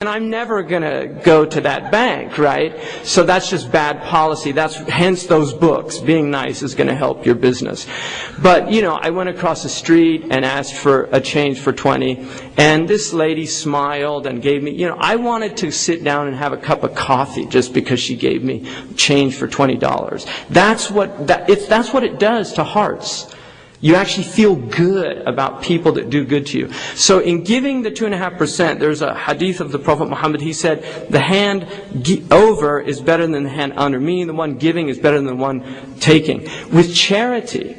And I'm never going to go to that bank, right? So that's just bad policy. Hence those books. Being nice is going to help your business. But, I went across the street and asked for a change for 20, and this lady smiled and gave me, I wanted to sit down and have a cup of coffee just because she gave me change for $20. That's what it does to hearts. You actually feel good about people that do good to you. So in giving the 2.5%, there's a hadith of the Prophet Muhammad. He said, the hand over is better than the hand under, meaning the one giving is better than the one taking. With charity,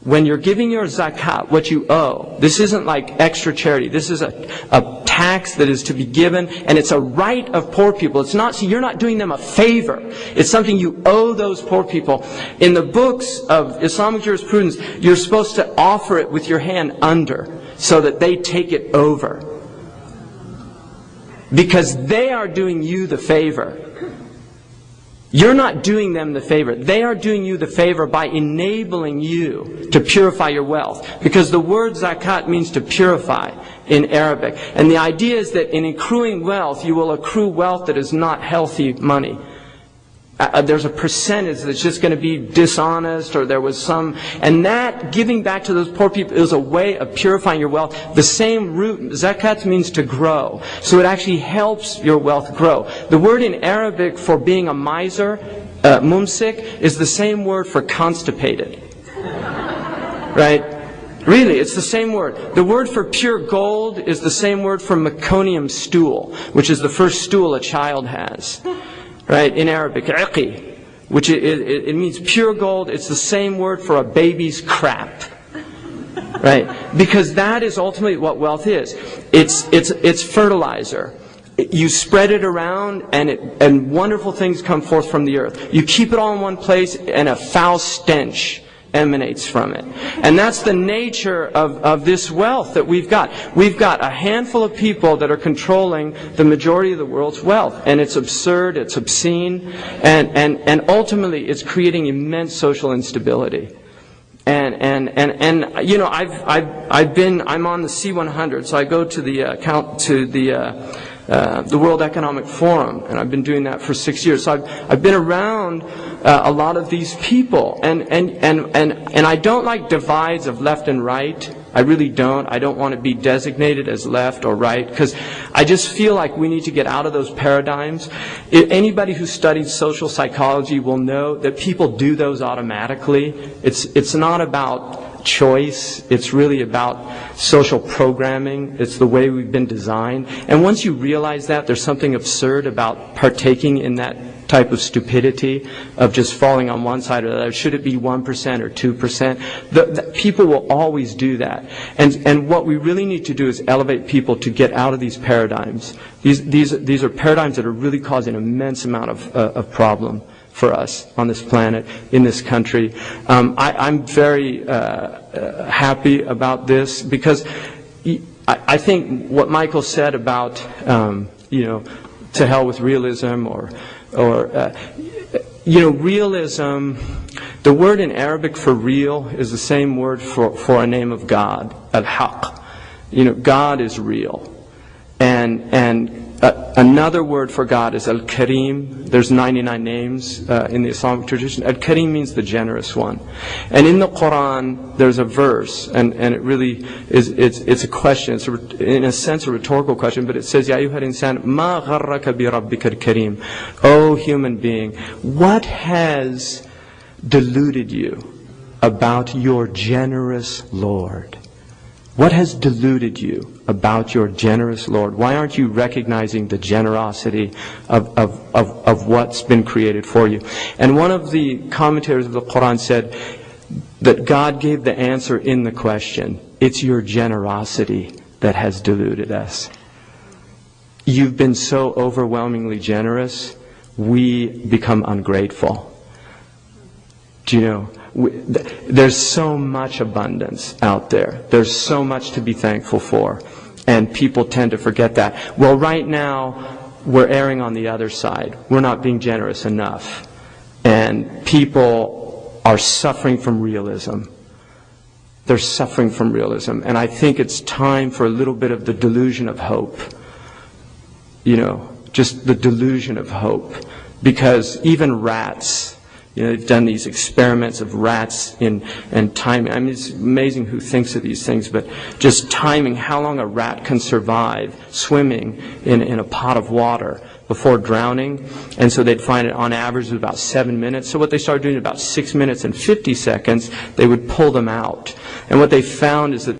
when you're giving your zakat, what you owe, this isn't like extra charity. This is a tax that is to be given, and it's a right of poor people. It's not, so you're not doing them a favor. It's something you owe those poor people. In the books of Islamic jurisprudence, you're supposed to offer it with your hand under, so that they take it over. Because they are doing you the favor. You're not doing them the favor. They are doing you the favor by enabling you to purify your wealth. Because the word zakat means to purify in Arabic. And the idea is that in accruing wealth, you will accrue wealth that is not healthy money. There's a percentage that's just going to be dishonest, or there was some... And that, giving back to those poor people, is a way of purifying your wealth. The same root, zakat means to grow. So it actually helps your wealth grow. The word in Arabic for being a miser, mumsik, is the same word for constipated. Right? Really, it's the same word. The word for pure gold is the same word for meconium stool, which is the first stool a child has. Right, in Arabic, iqi, which it means pure gold. It's the same word for a baby's crap. Right? Because that is ultimately what wealth is. It's fertilizer. You spread it around, and wonderful things come forth from the earth. You keep it all in one place, and a foul stench emanates from it. And that's the nature of this wealth that we've got. We've got a handful of people that are controlling the majority of the world's wealth. And it's absurd, it's obscene, and ultimately it's creating immense social instability. I'm on the C100, so I go to the World Economic Forum, and I've been doing that for 6 years. So I've been around a lot of these people, and I don't like divides of left and right. I really don't. I don't want to be designated as left or right, because I just feel like we need to get out of those paradigms. Anybody who studies social psychology will know that people do those automatically. It's not about choice. It's really about social programming. It's the way we've been designed. And once you realize that, there's something absurd about partaking in that type of stupidity of just falling on one side or the other. Should it be 1% or 2%? People will always do that. And what we really need to do is elevate people to get out of these paradigms. These are paradigms that are really causing an immense amount of problem for us on this planet, in this country. I'm very happy about this, because I think what Michael said about, to hell with realism, or realism, the word in Arabic for real is the same word for a name of God, al-haq. God is real. And another word for God is Al-Karim. There's 99 names in the Islamic tradition. Al-Karim means the generous one. And in the Quran, there's a verse, and it really is, it's a question. It's in a sense a rhetorical question, but it says, Ya ayyuhal insan, ma gharraka bi rabbika al-karim. O human being, what has deluded you about your generous Lord? What has deluded you about your generous Lord? Why aren't you recognizing the generosity of what's been created for you? And one of the commentators of the Quran said that God gave the answer in the question. It's your generosity that has deluded us. You've been so overwhelmingly generous, we become ungrateful. Do you know? There's so much abundance out there. There's so much to be thankful for. And people tend to forget that. Well, right now, we're erring on the other side. We're not being generous enough. And people are suffering from realism. They're suffering from realism. And I think it's time for a little bit of the delusion of hope. just the delusion of hope. Because even rats, they've done these experiments of rats and timing. I mean, it's amazing who thinks of these things, but just timing how long a rat can survive swimming in a pot of water before drowning. And so they'd find it on average was about 7 minutes. So what they started doing, about 6 minutes and 50 seconds, they would pull them out. And what they found is that